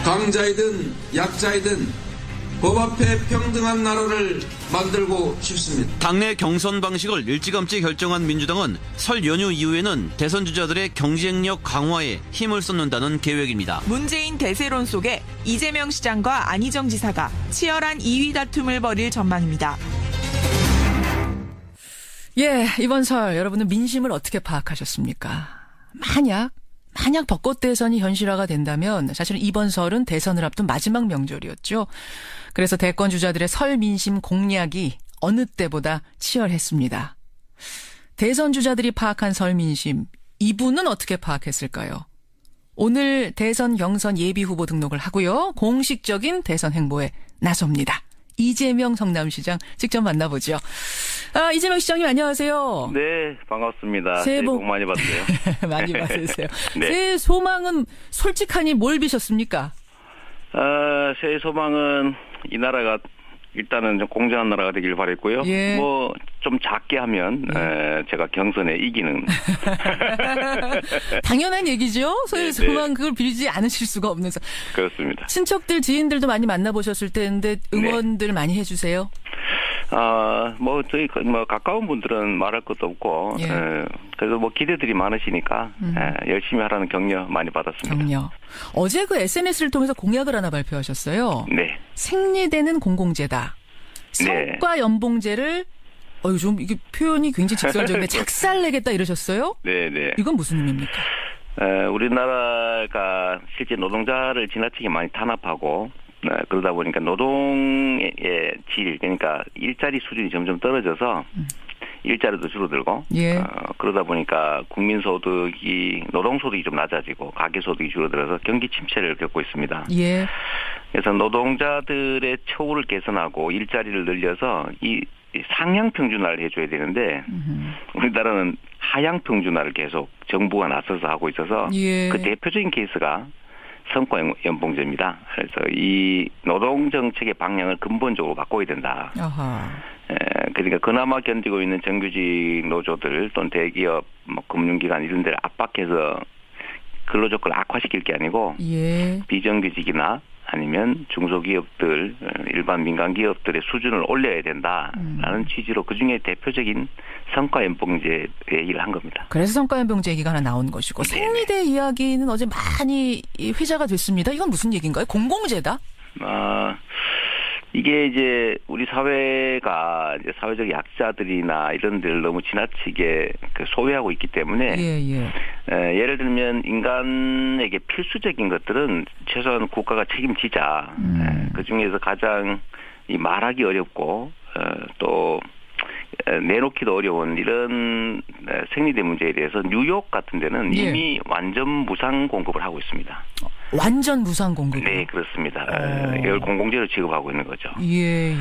강자이든 약자이든 법 앞에 평등한 나라를 만들고 싶습니다. 당내 경선 방식을 일찌감치 결정한 민주당은 설 연휴 이후에는 대선 주자들의 경쟁력 강화에 힘을 쏟는다는 계획입니다. 문재인 대세론 속에 이재명 시장과 안희정 지사가 치열한 2위 다툼을 벌일 전망입니다. 예, 이번 설 여러분은 민심을 어떻게 파악하셨습니까? 만약 벚꽃 대선이 현실화가 된다면 사실은 이번 설은 대선을 앞둔 마지막 명절이었죠. 그래서 대권 주자들의 설 민심 공략이 어느 때보다 치열했습니다. 대선 주자들이 파악한 설 민심, 이분은 어떻게 파악했을까요? 오늘 대선 경선 예비 후보 등록을 하고요. 공식적인 대선 행보에 나섭니다. 이재명 성남시장 직접 만나보죠. 이재명 시장님 안녕하세요. 네, 반갑습니다. 새해 복 많이 받으세요. 많이 받으세요. 네. 새해 소망은 솔직하니 뭘 비셨습니까? 새해 소망은 이 나라가 일단은 좀 공정한 나라가 되길 바랬고요. 예. 뭐 좀 작게 하면 제가 경선에 이기는. 당연한 얘기죠. 새해 네, 소망 그걸 빌지 않으실 수가 없는. 그렇습니다. 친척들, 지인들도 많이 만나보셨을 텐데 응원들 많이 해주세요. 저희 가까운 분들은 말할 것도 없고, 예. 그래서 기대들이 많으시니까 열심히 하라는 격려 많이 받았습니다. 격려. 어제 그 SNS를 통해서 공약을 하나 발표하셨어요. 네. 생리대는 공공재다. 성과 연봉제를 좀 이게 표현이 굉장히 직설적인데 작살내겠다 이러셨어요? 네. 이건 무슨 의미입니까? 우리나라가 실제 노동자를 지나치게 많이 탄압하고 그러다 보니까 노동의 질, 그러니까 일자리 수준이 점점 떨어져서 일자리도 줄어들고 예. 그러다 보니까 국민소득이 노동소득이 좀 낮아지고 가계소득이 줄어들어서 경기 침체를 겪고 있습니다. 예. 그래서 노동자들의 처우를 개선하고 일자리를 늘려서 이 상향 평준화를 해줘야 되는데 우리나라는 하향 평준화를 계속 정부가 나서서 하고 있어서 예. 그 대표적인 케이스가 성과 연봉제입니다. 그래서 이 노동 정책의 방향을 근본적으로 바꿔야 된다. 아하. 그러니까 그나마 견디고 있는 정규직 노조들 또는 대기업, 금융기관 이런 데를 압박해서 근로조건을 악화시킬 게 아니고 예. 비정규직이나 아니면 중소기업들, 일반 민간기업들의 수준을 올려야 된다라는 취지로 그중에 대표적인 성과연봉제 얘기를 한 겁니다. 그래서 성과연봉제 얘기가 하나 나온 것이고 네네. 생리대 이야기는 어제 많이 회자가 됐습니다. 이건 무슨 얘기인가요? 공공재다? 이게 이제 우리 사회가 이제 사회적 약자들이나 이런 데를 너무 지나치게 소외하고 있기 때문에 예를 들면 인간에게 필수적인 것들은 최소한 국가가 책임지자. 그 중에서 가장 말하기 어렵고 또 내놓기도 어려운 이런 생리대 문제에 대해서 뉴욕 같은 데는 이미 완전 무상 공급을 하고 있습니다. 완전 무상 공급? 네, 그렇습니다. 이걸 공공재로 취급하고 있는 거죠. 예.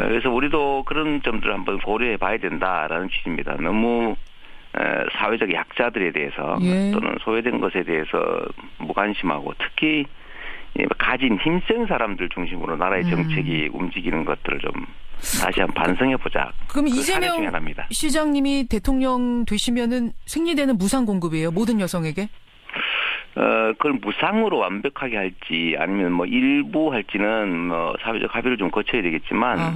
그래서 우리도 그런 점들을 한번 고려해 봐야 된다라는 취지입니다. 너무 사회적 약자들에 대해서 또는 소외된 것에 대해서 무관심하고 특히 가진 힘센 사람들 중심으로 나라의 정책이 움직이는 것들을 좀 다시 한번 반성해보자. 그럼 이재명 시장님이 대통령 되시면은 생리대는 무상 공급이에요? 모든 여성에게? 그걸 무상으로 완벽하게 할지 아니면 일부 할지는 사회적 합의를 좀 거쳐야 되겠지만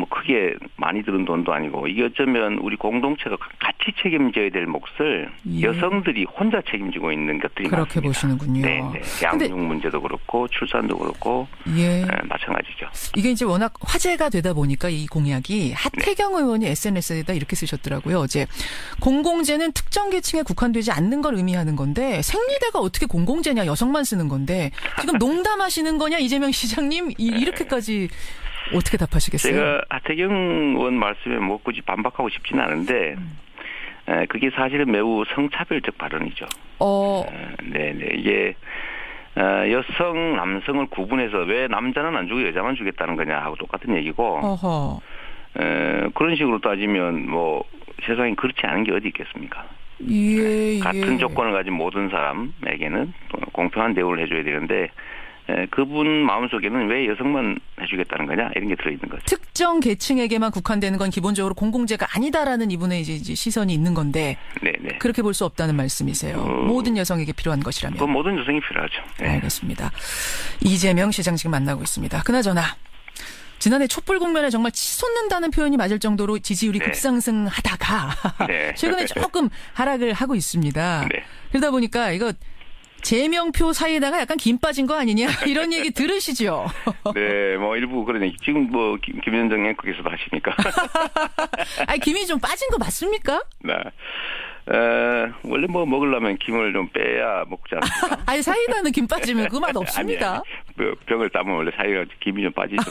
크게 많이 드는 돈도 아니고 이게 어쩌면 우리 공동체가 같이 책임져야 될 몫을 여성들이 혼자 책임지고 있는 것들이 그렇게 많습니다. 보시는군요. 네. 양육 문제도 그렇고 출산도 그렇고 마찬가지죠. 이게 이제 워낙 화제가 되다 보니까 이 공약이 하태경 의원이 SNS에다 이렇게 쓰셨더라고요. 어제 공공재는 특정 계층에 국한되지 않는 걸 의미하는 건데 생리대가 어떻게 공공재냐, 여성만 쓰는 건데 지금 농담하시는 거냐 이재명 시장님 이렇게까지 어떻게 답하시겠어요? 제가 하태경 의원 말씀에 굳이 반박하고 싶지는 않은데 그게 사실은 매우 성차별적 발언이죠. 이게 여성, 남성을 구분해서 왜 남자는 안 주고 여자만 주겠다는 거냐 하고 똑같은 얘기고 그런 식으로 따지면 세상에 그렇지 않은 게 어디 있겠습니까? 같은 조건을 가진 모든 사람에게는 공평한 대우를 해줘야 되는데 그분 마음속에는 왜 여성만 해주겠다는 거냐 이런 게 들어있는 거죠. 특정 계층에게만 국한되는 건 기본적으로 공공재가 아니다라는 이분의 이제 시선이 있는 건데 네네. 그렇게 볼 수 없다는 말씀이세요. 모든 여성에게 필요한 것이라면. 그 모든 여성이 필요하죠. 네. 알겠습니다. 이재명 시장 지금 만나고 있습니다. 그나저나 지난해 촛불 국면에 정말 치솟는다는 표현이 맞을 정도로 지지율이 네. 급상승하다가 네. 최근에 조금 하락을 하고 있습니다. 네. 그러다 보니까 이거 재명표 사이에다가 약간 김 빠진 거 아니냐 이런 얘기 들으시죠? 네, 뭐 일부 그러네. 지금 뭐 김현정 앵커께서도 하시니까. 아니 김이 좀 빠진 거 맞습니까? 네. 원래 뭐 먹으려면 김을 좀 빼야 먹지 않습니까? 아니 사이다는 김 빠지면 그 맛 없습니다. 아니, 병을 따면 원래 사이가 김이 좀 빠지죠.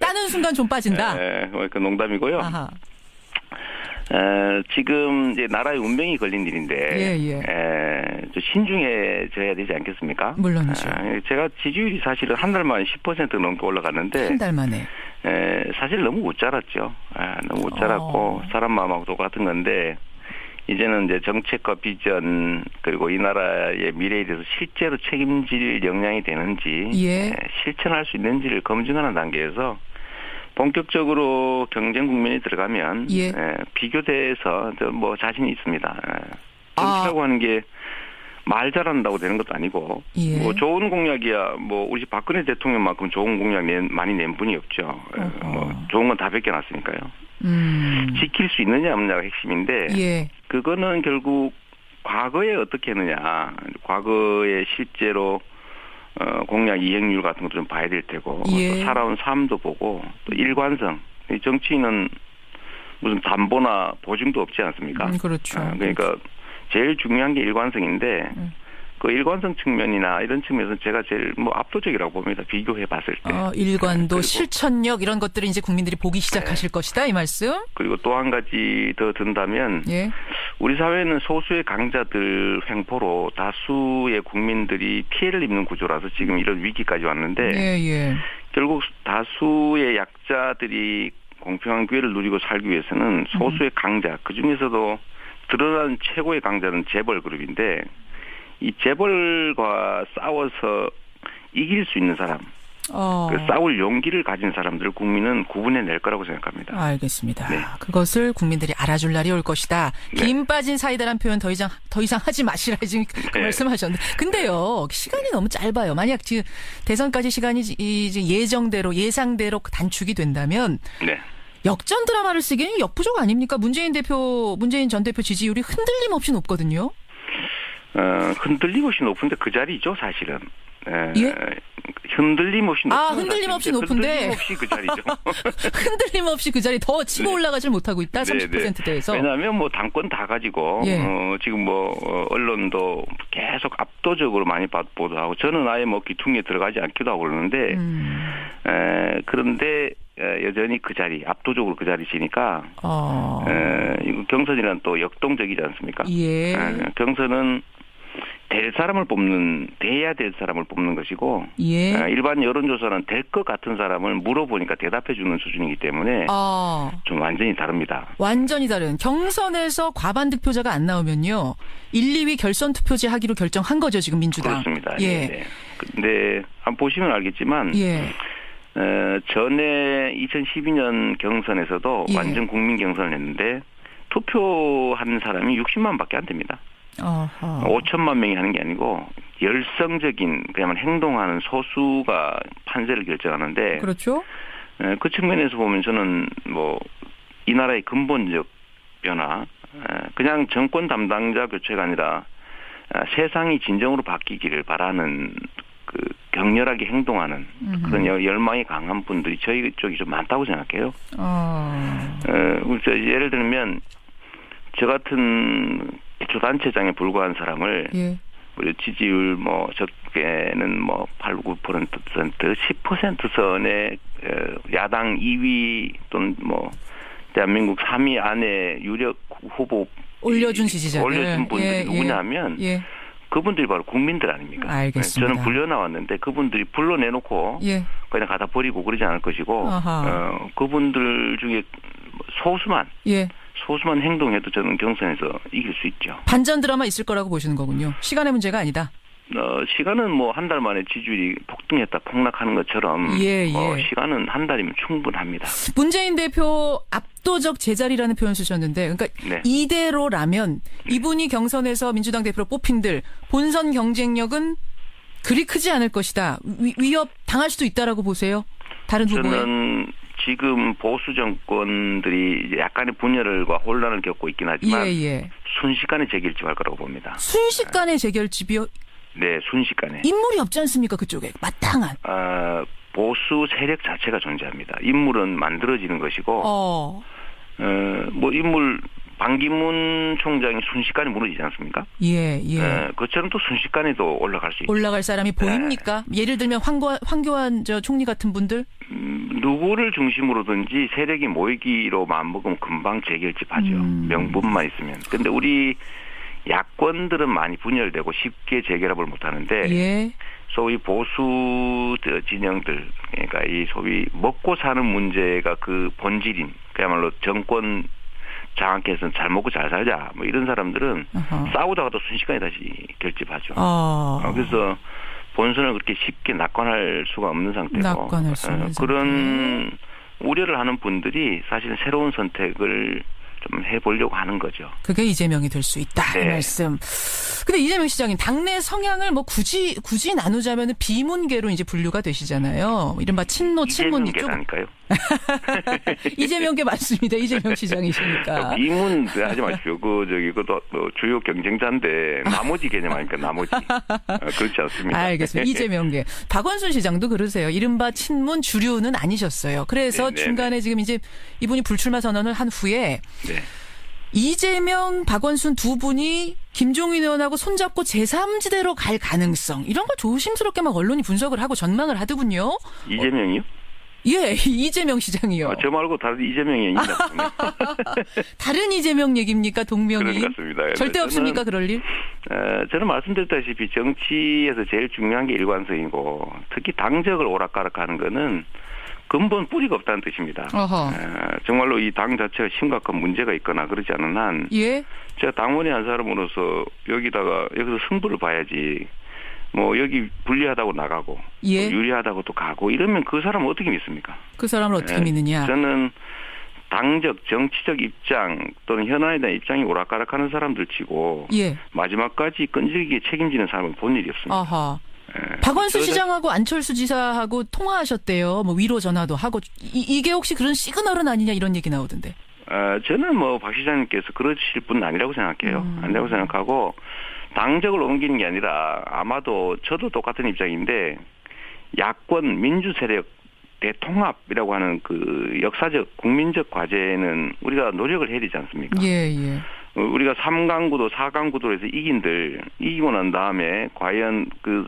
따는 순간 좀 빠진다. 네, 그 농담이고요. 아하. 지금 이제 나라의 운명이 걸린 일인데, 좀 신중해져야 되지 않겠습니까? 물론이죠. 제가 지지율이 사실은 한 달 만에 10% 넘게 올라갔는데, 한 달 만에. 사실 너무 못 자랐죠. 너무 못 자랐고 사람 마음하고 똑같은 건데. 이제는 이제 정책과 비전 그리고 이 나라의 미래에 대해서 실제로 책임질 역량이 되는지 실천할 수 있는지를 검증하는 단계에서 본격적으로 경쟁 국면에 들어가면 비교대에서 뭐 자신이 있습니다. 정치라고 하는 게 말 잘한다고 되는 것도 아니고 뭐 좋은 공약이야 뭐 우리 박근혜 대통령만큼 좋은 공약 많이 낸 분이 없죠. 뭐 좋은 건 다 베껴놨으니까요. 지킬 수 있느냐 없느냐가 핵심인데 그거는 결국 과거에 어떻게 했느냐 과거에 실제로 공약 이행률 같은 것도 좀 봐야 될 테고 또 살아온 삶도 보고 또 일관성 정치인은 무슨 담보나 보증도 없지 않습니까? 그렇죠. 그러니까 제일 중요한 게 일관성인데 그 일관성 측면이나 이런 측면에서 제가 제일 뭐 압도적이라고 봅니다. 비교해 봤을 때. 일관도 실천력 이런 것들을 이제 국민들이 보기 시작하실 것이다 이 말씀. 그리고 또 한 가지 더 든다면 우리 사회는 소수의 강자들 횡포로 다수의 국민들이 피해를 입는 구조라서 지금 이런 위기까지 왔는데 결국 다수의 약자들이 공평한 기회를 누리고 살기 위해서는 소수의 강자 그중에서도 드러난 최고의 강자는 재벌 그룹인데 이 재벌과 싸워서 이길 수 있는 사람, 싸울 용기를 가진 사람들을 국민은 구분해낼 거라고 생각합니다. 알겠습니다. 그것을 국민들이 알아줄 날이 올 것이다. 김 빠진 사이다란 표현 더 이상 하지 마시라 지금 그 말씀하셨는데. 근데요 시간이 너무 짧아요. 만약 지금 대선까지 시간이 이제 예상대로 단축이 된다면. 역전 드라마를 쓰기에는 역부족 아닙니까? 문재인 전 대표 지지율이 흔들림 없이 높거든요. 흔들림 없이 높은데 그 자리죠, 사실은. 흔들림 없이 높은데. 흔들림 없이 그 자리죠. 흔들림 없이 그 자리 더 치고 올라가질 못하고 있다. 30%대에서. 왜냐하면 뭐 당권 다 가지고 지금 뭐 언론도 계속 압도적으로 많이 보도하고 저는 아예 뭐 귀퉁이에 들어가지 않기도 하고 그러는데 그런데 여전히 그 자리 압도적으로 그 자리시니까 이거 경선이란 또 역동적이지 않습니까? 경선은 돼야 될 사람을 뽑는 것이고 일반 여론조사는 될 것 같은 사람을 물어보니까 대답해 주는 수준이기 때문에 좀 완전히 다릅니다. 완전히 다른. 경선에서 과반 득표자가 안 나오면요. 1, 2위 결선 투표제 하기로 결정한 거죠. 지금 민주당. 그렇습니다. 근데 한번 보시면 알겠지만 전에 2012년 경선에서도 완전 국민 경선을 했는데 투표하는 사람이 60만 밖에 안 됩니다. 5천만 명이 하는 게 아니고 열성적인 그야말로 행동하는 소수가 판세를 결정하는데 그렇죠. 그 측면에서 보면 저는 뭐 이 나라의 근본적 변화 그냥 정권 담당자 교체가 아니라 세상이 진정으로 바뀌기를 바라는 그 격렬하게 행동하는 그런 열망이 강한 분들이 저희 쪽이 좀 많다고 생각해요. 예를 들면 저 같은 기초단체장에 불과한 사람을 지지율 뭐 적게는 뭐 8, 9%, 10% 선의 야당 2위 또는 뭐 대한민국 3위 안에 유력 후보 올려준 지지자들 올려준 분들이 누구냐면 그분들이 바로 국민들 아닙니까? 알겠습니다. 저는 불려 나왔는데 그분들이 불러내놓고 그냥 갖다 버리고 그러지 않을 것이고 그분들 중에 소수만 행동해도 저는 경선에서 이길 수 있죠. 반전 드라마 있을 거라고 보시는 거군요. 시간의 문제가 아니다. 시간은 뭐 한 달 만에 지지율이 폭등했다 폭락하는 것처럼 시간은 한 달이면 충분합니다. 문재인 대표 압도적 제자리라는 표현 쓰셨는데 그러니까 네. 이대로라면 이분이 경선에서 민주당 대표로 뽑힌들 본선 경쟁력은 그리 크지 않을 것이다. 위협 당할 수도 있다라고 보세요? 다른 후보에? 저는 지금 보수 정권들이 이제 약간의 분열과 혼란을 겪고 있긴 하지만 순식간에 재결집할 거라고 봅니다. 순식간에 재결집이요? 네, 순식간에. 인물이 없지 않습니까? 그쪽에 마땅한. 보수 세력 자체가 존재합니다. 인물은 만들어지는 것이고 뭐 인물 반기문 총장이 순식간에 무너지지 않습니까? 그처럼 또 순식간에도 올라갈 수 있죠. 올라갈 사람이 보입니까? 예를 들면 황교안 총리 같은 분들? 누구를 중심으로든지 세력이 모이기로 마음먹으면 금방 재결집하죠. 명분만 있으면. 근데 우리 야권들은 많이 분열되고 쉽게 재결합을 못하는데 소위 보수 진영들, 그러니까 이 소위 먹고 사는 문제가 그 본질인 그야말로 정권 장악해서 잘 먹고 잘 살자 뭐 이런 사람들은 싸우다가도 순식간에 다시 결집하죠. 그래서 본선을 그렇게 쉽게 낙관할 수가 없는 상태고 그런 우려를 하는 분들이 사실은 새로운 선택을 좀 해보려고 하는 거죠. 그게 이재명이 될 수 있다. 이 말씀. 근데 이재명 시장님 당내 성향을 뭐 굳이 나누자면 비문계로 이제 분류가 되시잖아요. 이른바 친노 친문 이쪽. 이재명계라니까요. 이재명계 맞습니다. 이재명 시장이시니까. 비문 하지 마십시오. 그것도 주요 경쟁자인데 나머지 개념 아닙니까? 나머지. 그렇지 않습니다. 알겠습니다. 이재명계. 박원순 시장도 그러세요. 이른바 친문 주류는 아니셨어요. 그래서 중간에 지금 이제 이분이 불출마 선언을 한 후에 이재명, 박원순 두 분이 김종인 의원하고 손잡고 제3지대로 갈 가능성 이런 거 조심스럽게 막 언론이 분석을 하고 전망을 하더군요. 이재명이요? 이재명 시장이요. 저 말고 다른 이재명이 있나 보네. 다른 이재명 얘기입니까? 동명이? 그런 것 같습니다. 절대 없습니까? 그럴 일? 저는 말씀드렸다시피 정치에서 제일 중요한 게 일관성이고 특히 당적을 오락가락하는 거는 근본 뿌리가 없다는 뜻입니다. 정말로 이 당 자체가 심각한 문제가 있거나 그러지 않은 한 제가 당원의 한 사람으로서 여기서 승부를 봐야지 뭐 여기 불리하다고 나가고 또 유리하다고 또 가고 이러면 그 사람은 어떻게 믿습니까? 그 사람을 어떻게 믿느냐? 저는 당적 정치적 입장 또는 현안에 대한 입장이 오락가락하는 사람들 치고 마지막까지 끈질기게 책임지는 사람은 본 일이 없습니다. 박원순 시장하고 안철수 지사하고 통화하셨대요. 뭐 위로 전화도 하고 이게 혹시 그런 시그널은 아니냐 이런 얘기 나오던데. 저는 뭐 박 시장님께서 그러실 분은 아니라고 생각해요. 아니라고 생각하고 당적을 옮기는 게 아니라 아마도 저도 똑같은 입장인데 야권 민주 세력 대통합이라고 하는 그 역사적 국민적 과제는 우리가 노력을 해야 되지 않습니까? 우리가 3강 구도 4강 구도에서 이기고 난 다음에 과연 그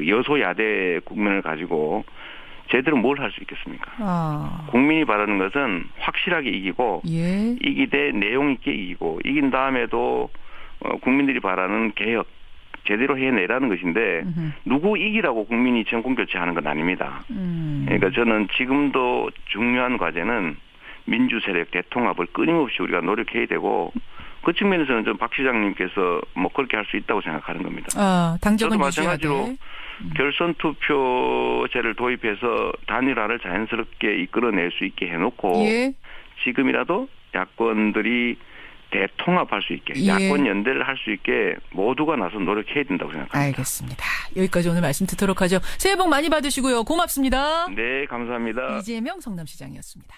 여소야대 국면을 가지고 제대로 뭘 할 수 있겠습니까? 국민이 바라는 것은 확실하게 이기고 이기되 내용 있게 이기고 이긴 다음에도 국민들이 바라는 개혁 제대로 해내라는 것인데 누구 이기라고 국민이 정권 교체하는 건 아닙니다. 그러니까 저는 지금도 중요한 과제는 민주 세력 대통합을 끊임없이 우리가 노력해야 되고 그 측면에서는 좀 박 시장님께서 뭐 그렇게 할 수 있다고 생각하는 겁니다. 당적은 저도 마찬가지로 결선 투표제를 도입해서 단일화를 자연스럽게 이끌어낼 수 있게 해놓고 지금이라도 야권들이 대통합할 수 있게 야권 연대를 할 수 있게 모두가 나서 노력해야 된다고 생각합니다. 알겠습니다. 여기까지 오늘 말씀 듣도록 하죠. 새해 복 많이 받으시고요. 고맙습니다. 네, 감사합니다. 이재명 성남시장이었습니다.